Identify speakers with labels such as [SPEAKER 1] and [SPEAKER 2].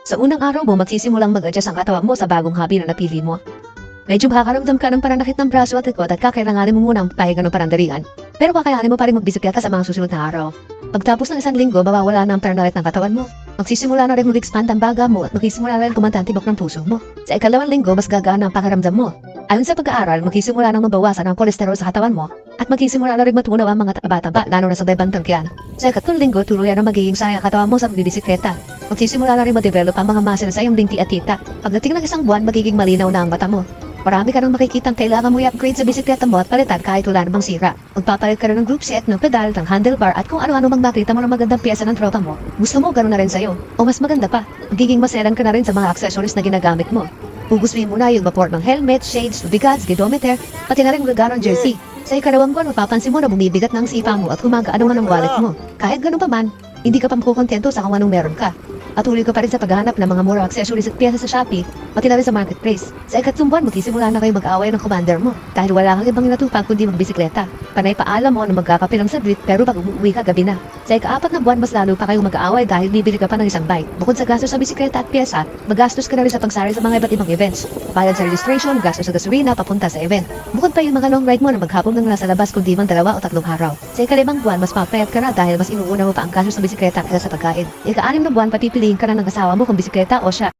[SPEAKER 1] Sa unang araw mo, magsisimulang mag-adjust ang katawan mo sa bagong hobby na napili mo. Medyo makakaramdam ka ng pananakit ng braso at likod at kakailanganin mo munang pahinga ng panandalian. Pero kakayanin mo pa rin magbisikleta sa mga susunod na araw. Pagtapos ng 1 linggo, mawawala na ang pananakit ng katawan mo. Magsisimula na rin mag-expand ang baga mo at magsisimula na rin kumanta ang tibok ng puso mo. Sa ika-2 linggo, mas gagaan ang pakaramdam mo. Ayon sa pag-aaral, magsisimula nang mabawasan ang kolesterol sa katawan mo at magsisimula na rin matunaw ang mga taba-taba, lalo na sa bebang tangkian. Sa ika-3 linggo, tuluyan na magiging sanay ang katawan mo sa pagbibisikleta. Magsisimula na rin ma-develop ang mga muscle sa iyong binti at tita. Pagdating ng 1 buwan, magiging malinaw na ang mata mo. Marami ka nang makikitang kailangan mo i-upgrade sa bisikleta mo at palitan kahit wala namang sira. Magpapalit ka rin ng group set, ng pedal, ng handlebar at kung ano-ano mang makita mo ng magandang piyesa ng tropa mo. Gusto mo gano'n na rin sa'yo. O mas maganda pa, magiging maselan ka na rin sa mga accessories na ginagamit mo. Hugusin mo na yung vapor ng helmet, shades, bigads, speedometer, pati na rin gagarong jersey. Sa ika-2 buwan, mapapansin mo na bumibigat ng sipa mo at humagaan naman ang wallet mo. Kahit ganun pa man, hindi ka pa makukontento sa kung anong meron ka. Patuloy ka pa rin sa paghahanap ng mga mura accessories at piyesa sa Shopee, pati na rin sa marketplace. Sa ika-3 buwan, magsisimula na kayo mag-away ng commander mo dahil wala kang ibang inatupag kundi magbisikleta. Panay paalam mo na magkakape lang saglit pero pag umuwi ka gabi na. Sa ika-4 na buwan, mas lalo pa kayong mag-aaway dahil bibili ka pa ng isang bike. Bukod sa gastos sa bisikleta at piyesa, magastos ka na rin sa pagsari sa mga iba't ibang events. Bayad sa registration, gastos sa gasolina, papunta sa event. Bukod pa yung mga long ride mo na maghapon ng nasa labas kundi man 2 o 3 araw. Sa ika-5 buwan, mas mapayat ka na dahil mas inuuna mo pa ang gastos sa bisikleta kaysa sa pagkain. Ika-6 na buwan, papipiliin ka na ng asawa mo kung bisikleta o siya.